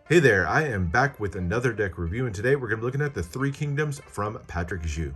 Hey there, I am back with another deck review, and today we're going to be looking at the Three Kingdoms from Patrick Shu.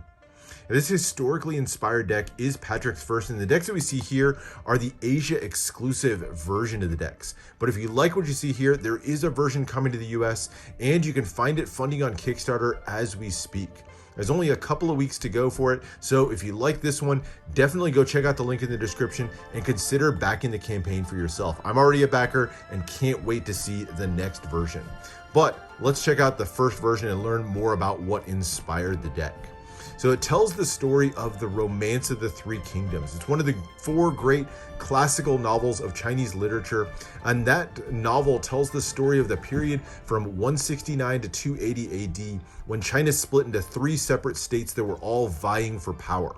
This historically inspired deck is Patrick's first, and the decks that we see here are the Asia exclusive version of the decks. But if you like what you see here, there is a version coming to the US, and you can find it funding on Kickstarter as we speak. There's only a couple of weeks to go for it, so if you like this one, definitely go check out the link in the description and consider backing the campaign for yourself. I'm already a backer and can't wait to see the next version. But let's check out the first version and learn more about what inspired the deck. So it tells the story of the Romance of the Three Kingdoms. It's one of the four great classical novels of Chinese literature, and that novel tells the story of the period from 169 to 280 AD, when China split into three separate states that were all vying for power.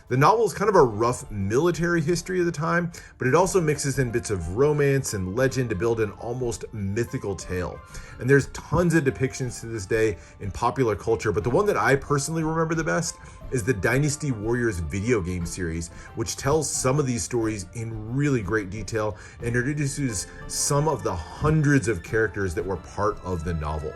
The novel is kind of a rough military history of the time, but it also mixes in bits of romance and legend to build an almost mythical tale. And there's tons of depictions to this day in popular culture, but the one that I personally remember the best is the Dynasty Warriors video game series, which tells some of these stories in really great detail and introduces some of the hundreds of characters that were part of the novel.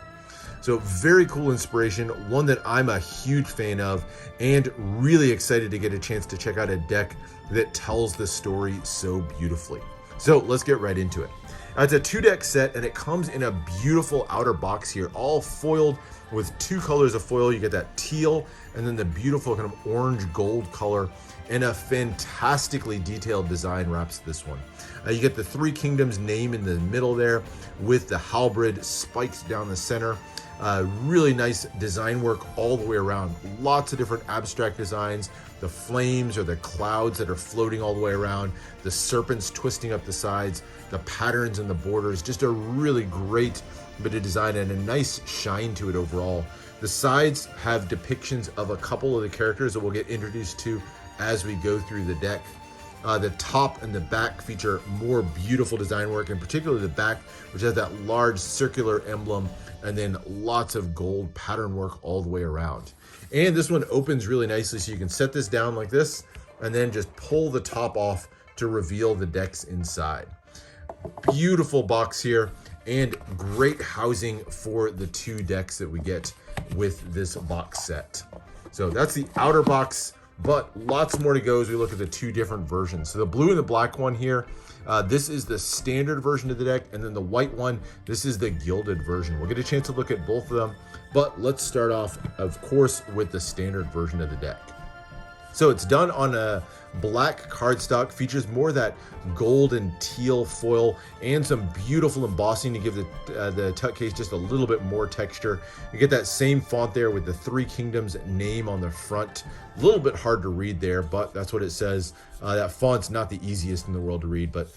So very cool inspiration, one that I'm a huge fan of, and really excited to get a chance to check out a deck that tells the story so beautifully. So let's get right into it. It's a 2-deck set, and it comes in a beautiful outer box here, all foiled with two colors of foil. You get that teal and then the beautiful kind of orange gold color, and a fantastically detailed design wraps this one. You get the Three Kingdoms name in the middle there with the halberd spiked down the center. Really nice design work all the way around. Lots of different abstract designs. The flames or the clouds that are floating all the way around. The serpents twisting up the sides. The patterns and the borders. Just a really great bit of design and a nice shine to it overall. The sides have depictions of a couple of the characters that we'll get introduced to as we go through the deck. The top and the back feature more beautiful design work, and particularly the back, which has that large circular emblem and then lots of gold pattern work all the way around. And this one opens really nicely, so you can set this down like this and then just pull the top off to reveal the decks inside. Beautiful box here, and great housing for the two decks that we get with this box set. So that's the outer box, but lots more to go as we look at the two different versions. So the blue and the black one here, this is the standard version of the deck, and then the white one, this is the gilded version. We'll get a chance to look at both of them, but let's start off, of course, with the standard version of the deck. So it's done on a black cardstock, features more of that gold and teal foil and some beautiful embossing to give the tuck case just a little bit more texture. You get that same font there with the Three Kingdoms name on the front. A little bit hard to read there, but that's what it says. That font's not the easiest in the world to read, but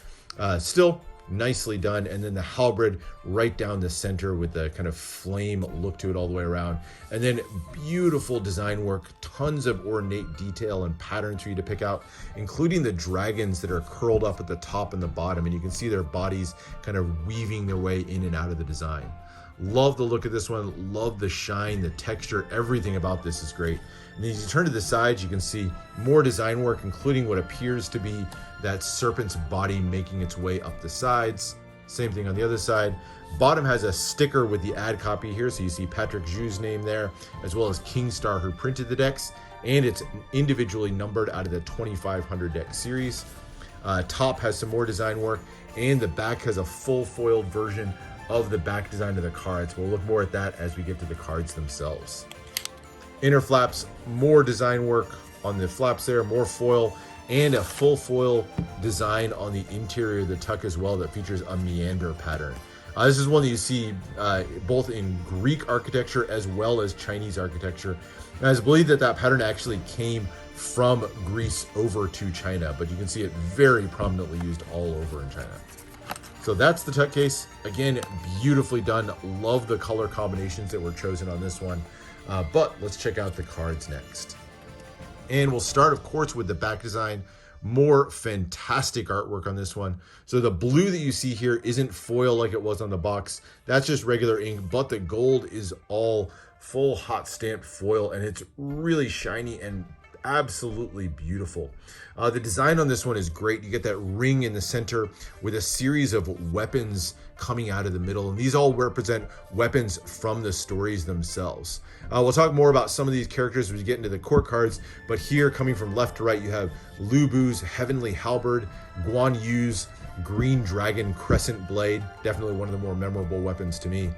still nicely done. And then the halberd right down the center with the kind of flame look to it all the way around. And then beautiful design work, tons of ornate detail and patterns for you to pick out, including the dragons that are curled up at the top and the bottom. And you can see their bodies kind of weaving their way in and out of the design. Love the look of this one, love the shine, the texture, everything about this is great. And then as you turn to the sides, you can see more design work, including what appears to be that serpent's body making its way up the sides. Same thing on the other side. Bottom has a sticker with the ad copy here, so you see Patrick Shu's name there, as well as KingStar, who printed the decks, and it's individually numbered out of the 2,500 deck series. Top has some more design work, and the back has a full foiled version of the back design of the cards. We'll look more at that as we get to the cards themselves. Inner flaps, more design work on the flaps there, more foil, and a full foil design on the interior of the tuck as well that features a meander pattern. This is one that you see both in Greek architecture as well as Chinese architecture. And I believe that pattern actually came from Greece over to China, but you can see it very prominently used all over in China. So that's the tuck case. Again, beautifully done. Love the color combinations that were chosen on this one. But let's check out the cards next. And we'll start, of course, with the back design. More fantastic artwork on this one. So the blue that you see here isn't foil like it was on the box. That's just regular ink, but the gold is all full hot stamped foil, and it's really shiny and absolutely beautiful. The design on this one is great. You get that ring in the center with a series of weapons coming out of the middle, and these all represent weapons from the stories themselves. We'll talk more about some of these characters as we get into the court cards, but here, coming from left to right, you have Lu Bu's Heavenly Halberd, Guan Yu's Green Dragon Crescent Blade, definitely one of the more memorable weapons to me.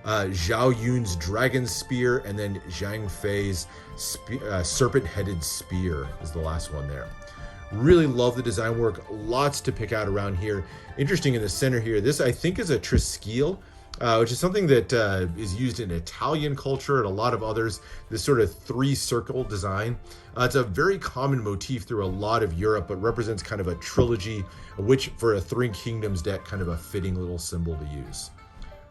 Zhao Yun's Dragon Spear, and then Zhang Fei's Serpent-Headed Spear is the last one there. Really love the design work, lots to pick out around here. Interesting in the center here, this I think is a Triskele, which is something that is used in Italian culture and a lot of others, this sort of three-circle design. It's a very common motif through a lot of Europe, but represents kind of a trilogy, which for a Three Kingdoms deck, kind of a fitting little symbol to use.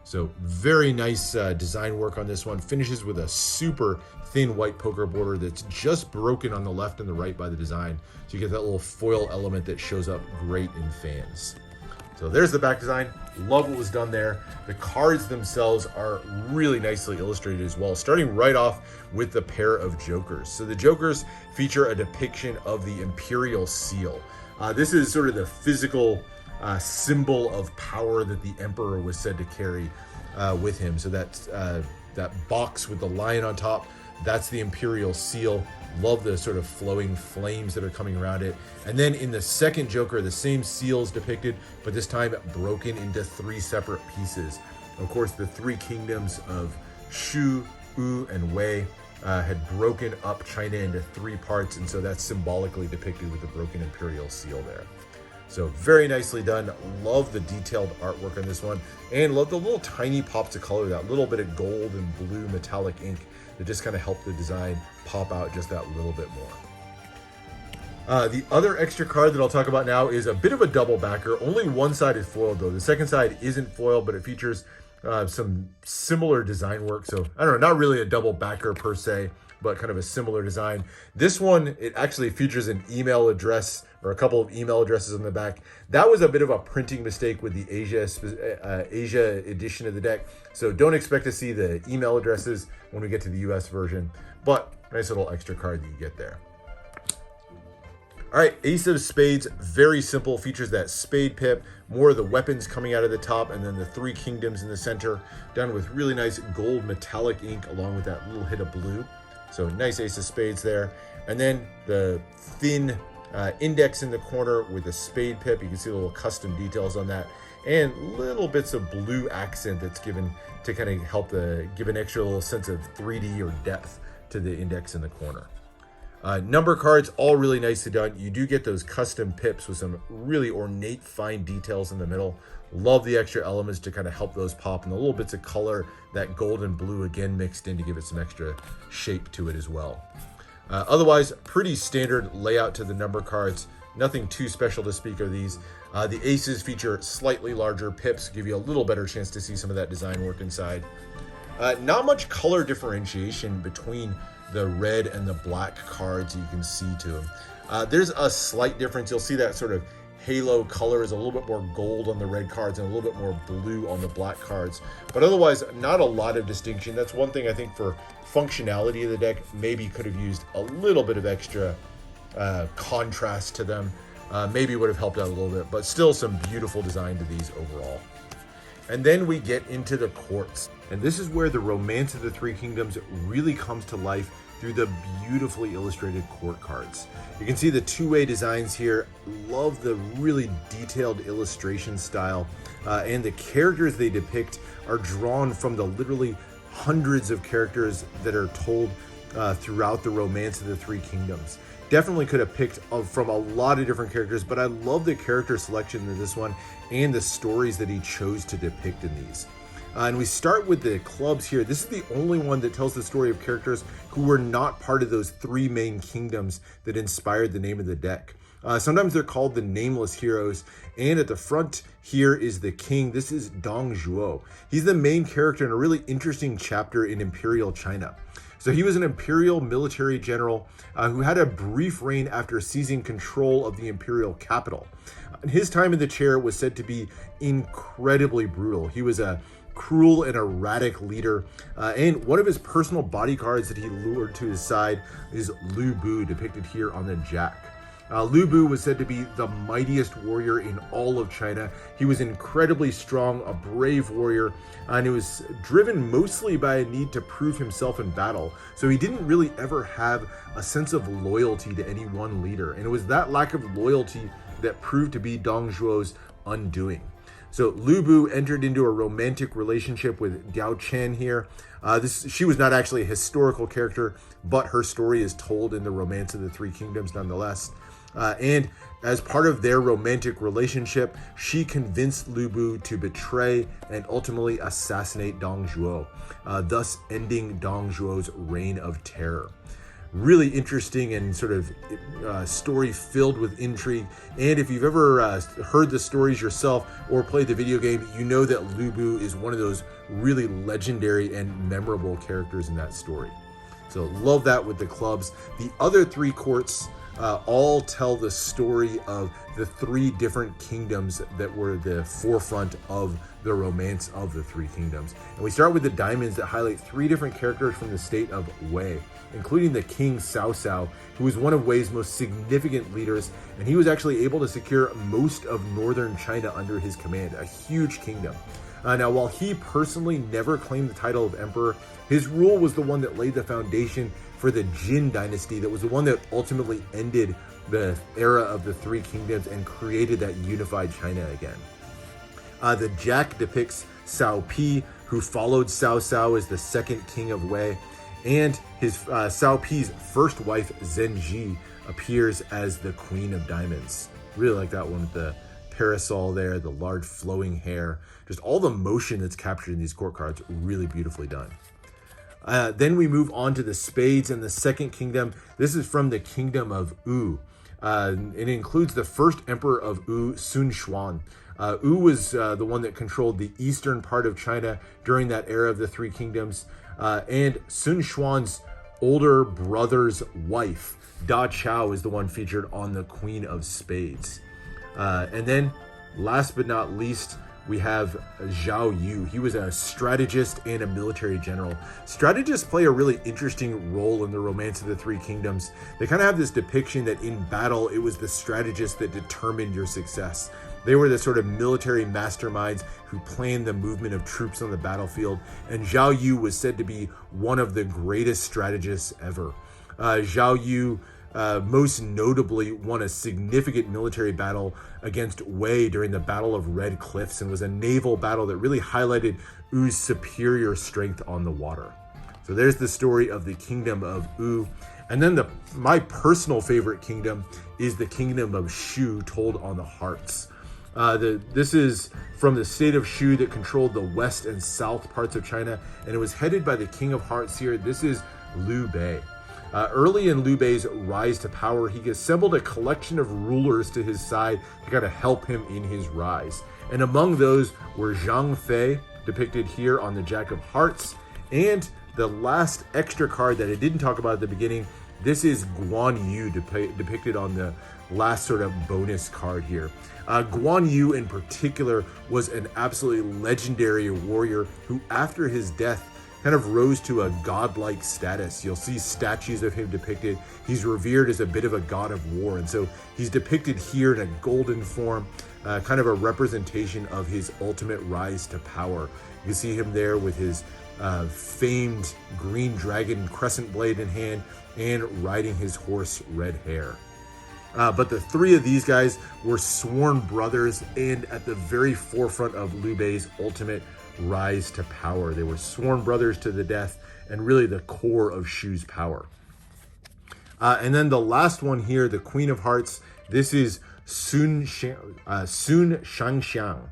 So very nice design work on this one. Finishes with a super thin white poker border that's just broken on the left and the right by the design. So you get that little foil element that shows up great in fans. So there's the back design. Love what was done there. The cards themselves are really nicely illustrated as well, starting right off with the pair of jokers. So the jokers feature a depiction of the imperial seal. This is sort of the physical symbol of power that the emperor was said to carry with him. So that's that box with the lion on top, that's the imperial seal. Love the sort of flowing flames that are coming around it. And then in the second joker, the same seal is depicted, but this time broken into three separate pieces. Of course, the Three Kingdoms of Shu, Wu, and Wei had broken up China into three parts, and so that's symbolically depicted with the broken imperial seal there. So very nicely done. Love the detailed artwork on this one, and love the little tiny pops of color, that little bit of gold and blue metallic ink that just kind of help the design pop out just that little bit more. The other extra card that I'll talk about now is a bit of a double backer. Only one side is foiled though. The second side isn't foiled, but it features some similar design work. So I don't know, not really a double backer per se, but kind of a similar design. This one, it actually features an email address or a couple of email addresses on the back. That was a bit of a printing mistake with the Asia edition of the deck. So don't expect to see the email addresses when we get to the US version, but nice little extra card that you get there. All right, Ace of Spades, very simple, features that spade pip, more of the weapons coming out of the top, and then the Three Kingdoms in the center, done with really nice gold metallic ink along with that little hit of blue. So nice Ace of Spades there. And then the thin index in the corner with the spade pip. You can see the little custom details on that, and little bits of blue accent that's given to kind of help give an extra little sense of 3D or depth to the index in the corner. Number cards, all really nicely done. You do get those custom pips with some really ornate fine details in the middle. Love the extra elements to kind of help those pop, and the little bits of color, that gold and blue again mixed in to give it some extra shape to it as well. Otherwise, pretty standard layout to the number cards. Nothing too special to speak of these. The aces feature slightly larger pips, give you a little better chance to see some of that design work inside. Not much color differentiation between the red and the black cards you can see to them. There's a slight difference. You'll see that sort of halo color is a little bit more gold on the red cards and a little bit more blue on the black cards. But otherwise, not a lot of distinction. That's one thing I think for functionality of the deck, maybe could have used a little bit of extra contrast to them. Maybe would have helped out a little bit, but still some beautiful design to these overall. And then we get into the courts. And this is where the Romance of the Three Kingdoms really comes to life through the beautifully illustrated court cards. You can see the two-way designs here. Love the really detailed illustration style. And the characters they depict are drawn from the literally hundreds of characters that are told throughout the Romance of the Three Kingdoms. Definitely could have picked from a lot of different characters, but I love the character selection in this one and the stories that he chose to depict in these. And we start with the clubs here. This is the only one that tells the story of characters who were not part of those three main kingdoms that inspired the name of the deck. Sometimes they're called the nameless heroes. And at the front here is the king. This is Dong Zhuo. He's the main character in a really interesting chapter in Imperial China. So he was an imperial military general who had a brief reign after seizing control of the imperial capital. His time in the chair was said to be incredibly brutal. He was a cruel and erratic leader. And one of his personal bodyguards that he lured to his side is Lu Bu, depicted here on the jack. Lu Bu was said to be the mightiest warrior in all of China. He was incredibly strong, a brave warrior, and he was driven mostly by a need to prove himself in battle. So he didn't really ever have a sense of loyalty to any one leader. And it was that lack of loyalty that proved to be Dong Zhuo's undoing. So Lu Bu entered into a romantic relationship with Diao Chen here. She was not actually a historical character, but her story is told in the Romance of the Three Kingdoms nonetheless. And as part of their romantic relationship, she convinced Lu Bu to betray and ultimately assassinate Dong Zhuo, thus ending Dong Zhuo's reign of terror. Really interesting and sort of story filled with intrigue. And if you've ever heard the stories yourself or played the video game, you know that Lu Bu is one of those really legendary and memorable characters in that story. So love that with the clubs. The other three courts all tell the story of the three different kingdoms that were the forefront of the Romance of the Three Kingdoms. And we start with the diamonds that highlight three different characters from the state of Wei, including the King Cao Cao, who was one of Wei's most significant leaders, and he was actually able to secure most of northern China under his command, a huge kingdom. Now, while he personally never claimed the title of emperor, his rule was the one that laid the foundation for the Jin dynasty, that was the one that ultimately ended the era of the Three Kingdoms and created that unified China again. The jack depicts Cao Pi, who followed Cao Cao as the second king of Wei, and his Cao Pi's first wife, Zhen Ji, appears as the Queen of Diamonds. Really like that one with the parasol there, the large flowing hair, just all the motion that's captured in these court cards, really beautifully done. Then we move on to the spades and the second kingdom. This is from the kingdom of Wu. It includes the first emperor of Wu, Sun Xuan. Wu was the one that controlled the eastern part of China during that era of the Three Kingdoms. And Sun Xuan's older brother's wife, Da Chao, is the one featured on the Queen of Spades. And then, last but not least, we have Zhao Yu. He was a strategist and a military general. Strategists play a really interesting role in the Romance of the Three Kingdoms. They kind of have this depiction that in battle, it was the strategist that determined your success. They were the sort of military masterminds who planned the movement of troops on the battlefield, and Zhao Yu was said to be one of the greatest strategists ever. Zhao Yu most notably won a significant military battle against Wei during the Battle of Red Cliffs, and was a naval battle that really highlighted Wu's superior strength on the water. So there's the story of the kingdom of Wu. And then my personal favorite kingdom is the kingdom of Shu, told on the hearts. This is from the state of Shu that controlled the west and south parts of China, and it was headed by the King of Hearts here. This is Liu Bei. Early in Liu Bei's rise to power, he assembled a collection of rulers to his side to kind of help him in his rise. And among those were Zhang Fei, depicted here on the Jack of Hearts, and the last extra card that I didn't talk about at the beginning, this is Guan Yu, depicted on the last sort of bonus card here. Guan Yu in particular was an absolutely legendary warrior who, after his death, kind of rose to a godlike status. You'll see statues of him depicted. He's revered as a bit of a god of war, and so he's depicted here in a golden form, kind of a representation of his ultimate rise to power. You see him there with his famed green dragon crescent blade in hand and riding his horse Red Hare. But the three of these guys were sworn brothers and at the very forefront of Liu Bei's ultimate rise to power. They were sworn brothers to the death and really the core of Shu's power. And then the last one here, the Queen of Hearts, this is Sun Shangxiang.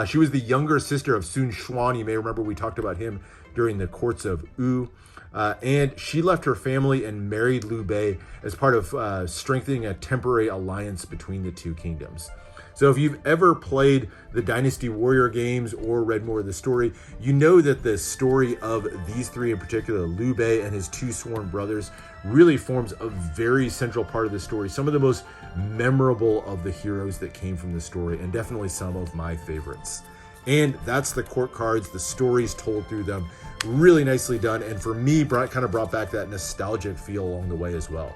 She was the younger sister of Sun Xuan. You may remember we talked about him during the courts of Wu. And she left her family and married Liu Bei as part of strengthening a temporary alliance between the two kingdoms. So if you've ever played the Dynasty Warrior games or read more of the story, you know that the story of these three in particular, Liu Bei and his two sworn brothers, really forms a very central part of the story. Some of the most memorable of the heroes that came from the story, and definitely some of my favorites. And that's the court cards, the stories told through them. Really nicely done, and for me, kind of brought back that nostalgic feel along the way as well.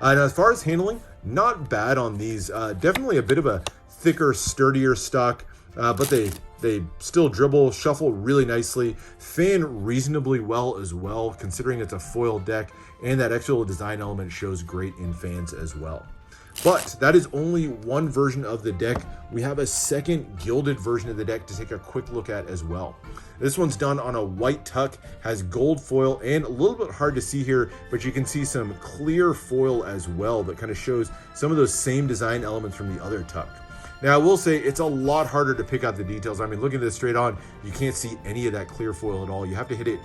And as far as handling, not bad on these. Definitely a bit of a thicker, sturdier stock, but they still dribble, shuffle really nicely, fan reasonably well as well, considering it's a foil deck, and that extra little design element shows great in fans as well. But that is only one version of the deck. We have a second gilded version of the deck to take a quick look at as well. This one's done on a white tuck, has gold foil, and a little bit hard to see here, but you can see some clear foil as well that kind of shows some of those same design elements from the other tuck. Now, I will say it's a lot harder to pick out the details. I mean, looking at this straight on, you can't see any of that clear foil at all. You have to hit it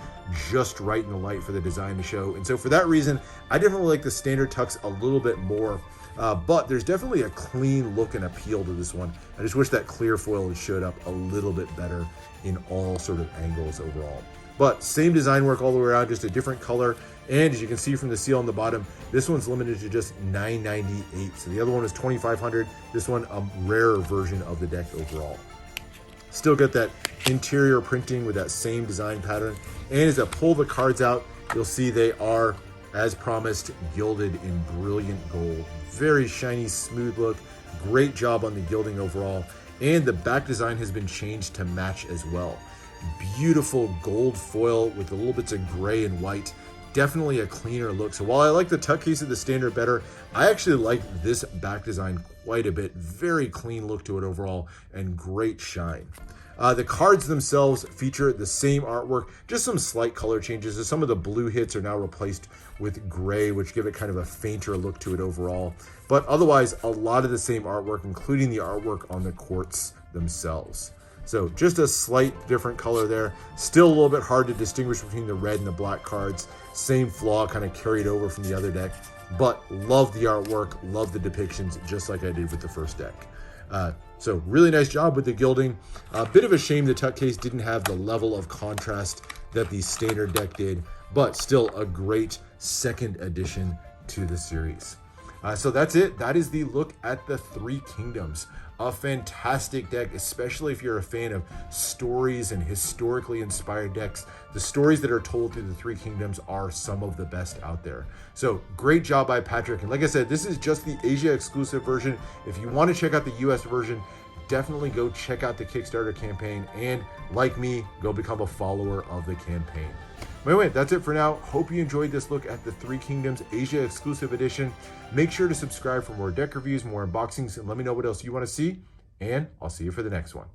just right in the light for the design to show. And so for that reason, I definitely like the standard tucks a little bit more. But there's definitely a clean look and appeal to this one. I just wish that clear foil had showed up a little bit better in all sort of angles overall. But same design work all the way around, just a different color. And as you can see from the seal on the bottom, this one's limited to just $9.98. So the other one is $2,500. This one, a rarer version of the deck overall. Still got that interior printing with that same design pattern. And as I pull the cards out, you'll see they are, as promised, gilded in brilliant gold. Very shiny, smooth look. Great job on the gilding overall. And the back design has been changed to match as well. Beautiful gold foil with the little bits of gray and white. Definitely a cleaner look. So while I like the tuck case of the standard better, I actually like this back design quite a bit. Very clean look to it overall and great shine. The cards themselves feature the same artwork, just some slight color changes. So some of the blue hits are now replaced with gray, which give it kind of a fainter look to it overall. But otherwise, a lot of the same artwork, including the artwork on the quartz themselves. So just a slight different color there. Still a little bit hard to distinguish between the red and the black cards. Same flaw kind of carried over from the other deck. But love the artwork, love the depictions, just like I did with the first deck. So really nice job with the gilding. A bit of a shame the tuck case didn't have the level of contrast that the standard deck did, but still a great second addition to the series. So that's it. That is the look at the Three Kingdoms. A fantastic deck, especially if you're a fan of stories and historically inspired decks. The stories that are told through the Three Kingdoms are some of the best out there. So great job by Patrick. And like I said, this is just the Asia exclusive version. If you want to check out the US version, definitely go check out the Kickstarter campaign. And like me, go become a follower of the campaign. Anyway, that's it for now. Hope you enjoyed this look at the Three Kingdoms Asia exclusive edition. Make sure to subscribe for more deck reviews, more unboxings, and let me know what else you want to see. And I'll see you for the next one.